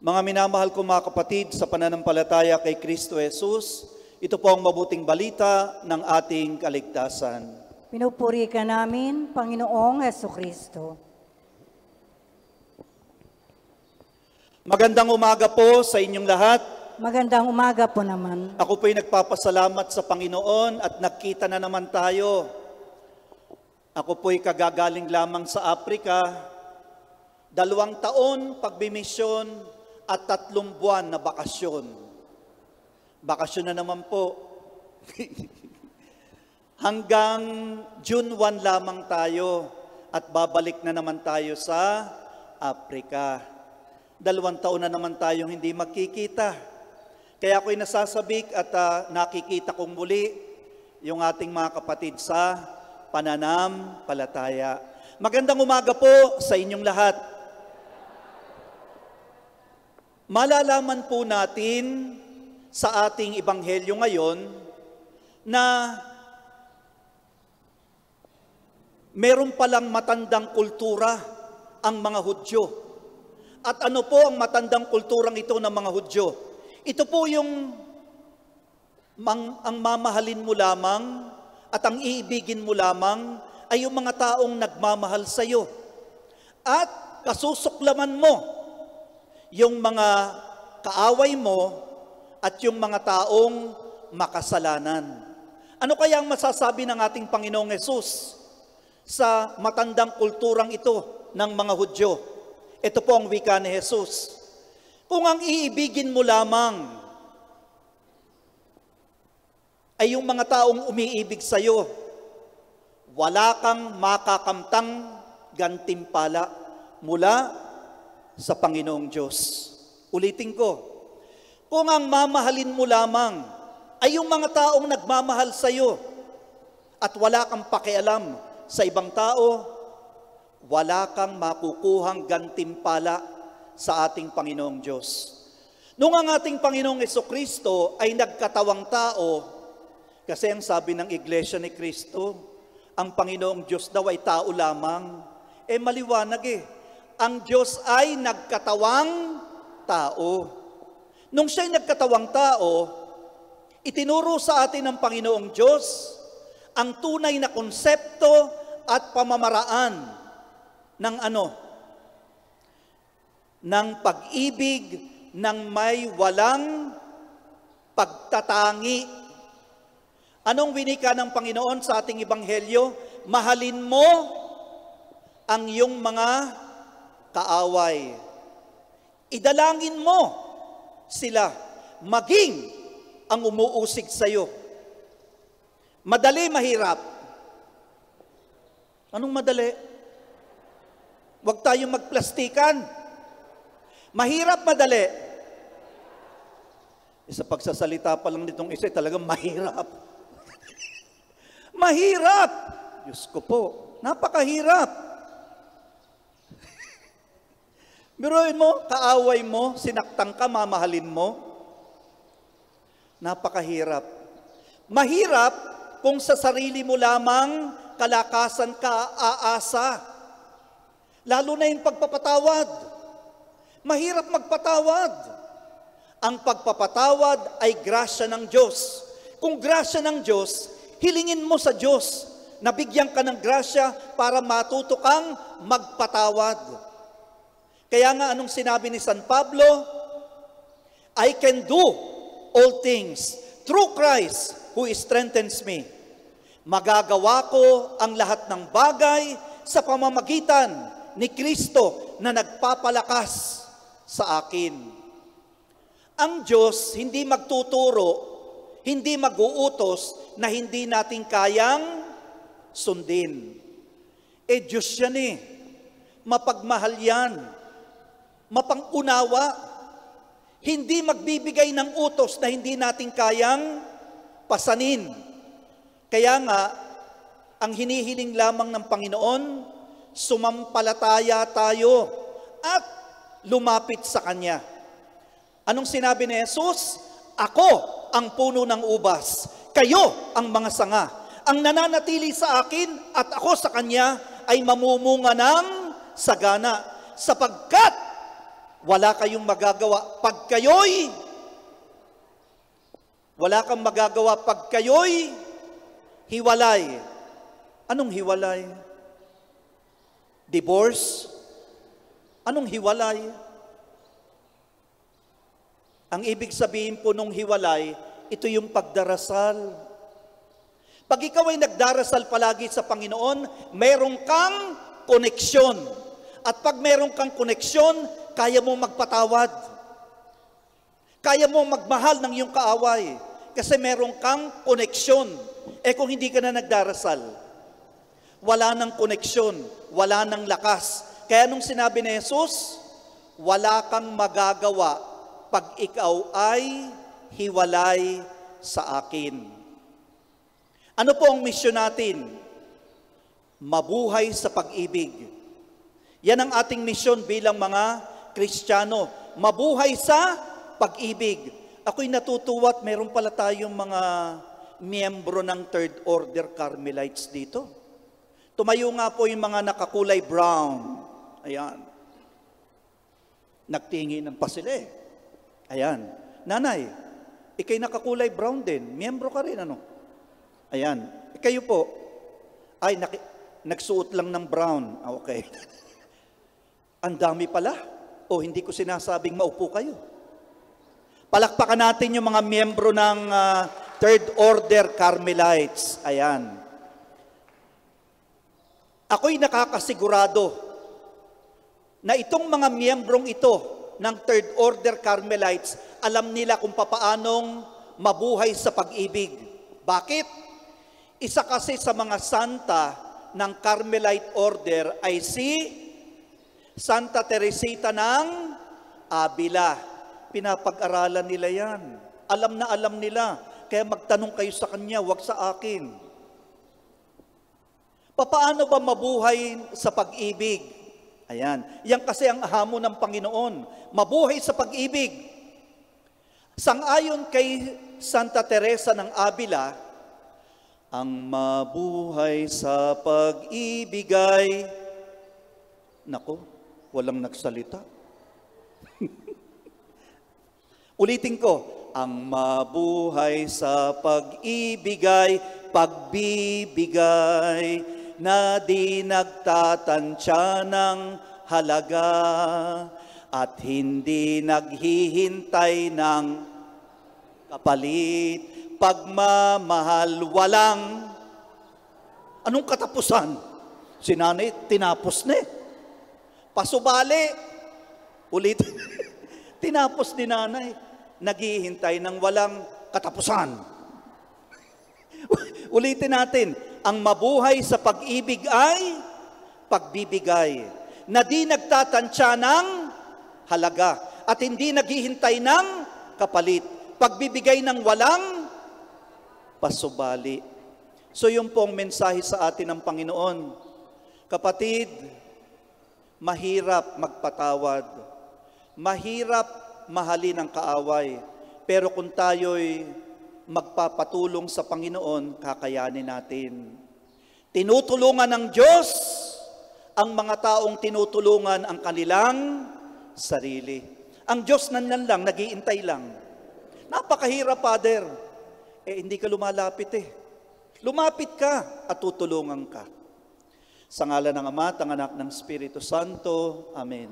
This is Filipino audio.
Mga minamahal ko mga kapatid sa pananampalataya kay Kristo Jesus, ito po ang mabuting balita ng ating kaligtasan. Pinupuri ka namin, Panginoong Hesukristo. Magandang umaga po sa inyong lahat. Magandang umaga po naman. Ako po'y nagpapasalamat sa Panginoon at nagkita na naman tayo. Ako po'y kagagaling lamang sa Afrika, 2 taon pagbimisyon at 3 buwan na bakasyon. Bakasyon na naman po. Hanggang June 1 lamang tayo at babalik na naman tayo sa Afrika. 2 taon na naman tayong hindi magkikita. Kaya ako'y nasasabik at nakikita kong muli yung ating mga kapatid sa pananampalataya. Magandang umaga po sa inyong lahat. Malalaman po natin sa ating ebanghelyo ngayon na meron palang matandang kultura ang mga Hudyo. At ano po ang matandang kulturang ito ng mga Hudyo? Ito po yung ang mamahalin mo lamang at ang iibigin mo lamang ay yung mga taong nagmamahal sa iyo. At kasusuklaman mo yung mga kaaway mo at yung mga taong makasalanan. Ano kaya ang masasabi ng ating Panginoong Hesus sa matandang kulturang ito ng mga Hudyo? Ito po ang wika ni Hesus. Kung ang iibigin mo lamang ay yung mga taong umiibig sa iyo, wala kang makakamtang gantimpala mula sa Panginoong Diyos. Ulitin ko, kung ang mamahalin mo lamang ay yung mga taong nagmamahal sa iyo at wala kang pakialam sa ibang tao, wala kang makukuhang gantimpala sa ating Panginoong Diyos. Nung ang ating Panginoong Hesukristo ay nagkatawang tao, kasi ang sabi ng Iglesia ni Kristo, ang Panginoong Diyos daw ay tao lamang, maliwanag ang Diyos ay nagkatawang tao. Nung siya'y nagkatawang tao, itinuro sa atin ng Panginoong Diyos ang tunay na konsepto at pamamaraan ng ng pag-ibig ng may walang pagtatangi. Anong winika ng Panginoon sa ating ebanghelyo? Mahalin mo ang iyong mga kaaway. Idalangin mo sila, maging ang umuusig sa iyo. Madali, mahirap. Anong madali? Huwag tayong magplastikan. Mahirap, madali. Sa pagsasalita pa lang nitong isa, talagang mahirap. Mahirap! Diyos ko po, napakahirap. Biruin mo, kaaway mo, sinaktan ka, mamahalin mo. Napakahirap. Mahirap kung sa sarili mo lamang kalakasan ka aasa. Lalo na yung pagpapatawad. Mahirap magpatawad. Ang pagpapatawad ay grasya ng Diyos. Kung grasya ng Diyos, hilingin mo sa Diyos na bigyan ka ng grasya para matuto kang magpatawad. Kaya nga anong sinabi ni San Pablo? I can do all things through Christ who strengthens me. Magagawa ko ang lahat ng bagay sa pamamagitan ni Kristo na nagpapalakas sa akin. Ang Diyos hindi magtuturo, hindi mag-uutos na hindi natin kayang sundin. Diyos yan mapagmahal yan. Mapang-unawa, hindi magbibigay ng utos na hindi natin kayang pasanin. Kaya nga, ang hinihiling lamang ng Panginoon, sumampalataya tayo at lumapit sa Kanya. Anong sinabi ni Jesus? Ako ang puno ng ubas, kayo ang mga sanga. Ang nananatili sa akin at ako sa Kanya ay mamumunga ng sagana, sapagkat Wala kang magagawa pag kayo'y hiwalay. Anong hiwalay? Divorce? Anong hiwalay? Ang ibig sabihin po nung hiwalay, ito yung pagdarasal. Pag ikaw ay nagdarasal palagi sa Panginoon, meron kang koneksyon. At pag meron kang koneksyon, kaya mo magpatawad. Kaya mo magmahal ng iyong kaaway. Kasi meron kang koneksyon. Kung hindi ka na nagdarasal, wala nang koneksyon, wala nang lakas. Kaya nung sinabi ni Jesus, wala kang magagawa pag ikaw ay hiwalay sa akin. Ano po ang misyon natin? Mabuhay sa pag-ibig. Yan ang ating misyon bilang mga Kristiyano. Mabuhay sa pag-ibig. Ako'y natutuwa at meron pala tayong mga miyembro ng Third Order Carmelites dito. Tumayo nga po yung mga nakakulay brown. Ayan. Nagtinginan pa sila eh. Ayan. Nanay, ikay nakakulay brown din. Miyembro ka rin, ano? Ayan. Kayo po, ay, nagsuot lang ng brown. Okay. Ang dami pala. O, hindi ko sinasabing maupo kayo. Palakpakan natin yung mga miyembro ng Third Order Carmelites. Ayan. Ako'y nakakasigurado na itong mga miyembrong ito ng Third Order Carmelites, alam nila kung papaanong mabuhay sa pag-ibig. Bakit? Isa kasi sa mga santa ng Carmelite Order ay si Santa Teresita ng Avila. Pinapag-aralan nila yan. Alam na alam nila. Kaya magtanong kayo sa kanya, wag sa akin. Papaano ba mabuhay sa pag-ibig? Ayan. Yan kasi ang hamon ng Panginoon. Mabuhay sa pag-ibig. Sang-ayon kay Santa Teresa ng Avila, ang mabuhay sa pag-ibig ay... Nako, walang nagsalita. Ulitin ko, ang mabuhay sa pag-ibig ay pagbibigay na di nagtatansya ng halaga at hindi naghihintay ng kapalit. Pagmamahal walang anong katapusan? Si nanay, tinapos na eh. Pasubali. Ulit. Tinapos ni nanay. Naghihintay ng walang katapusan. Ulitin natin. Ang mabuhay sa pag-ibig ay pagbibigay. Na di nagtatansya ng halaga. At hindi naghihintay ng kapalit. Pagbibigay ng walang pasubali. So yung pong mensahe sa atin ng Panginoon. Kapatid, mahirap magpatawad. Mahirap mahalin ang kaaway. Pero kung tayo'y magpapatulong sa Panginoon, kakayanin natin. Tinutulungan ng Diyos ang mga taong tinutulungan ang kanilang sarili. Ang Diyos nanyan lang, nag-iintay lang. Napakahirap, Father. Hindi ka lumalapit eh. Lumapit ka at tutulungan ka. Sa ngalan ng Ama at ng Anak ng Espiritu Santo. Amen.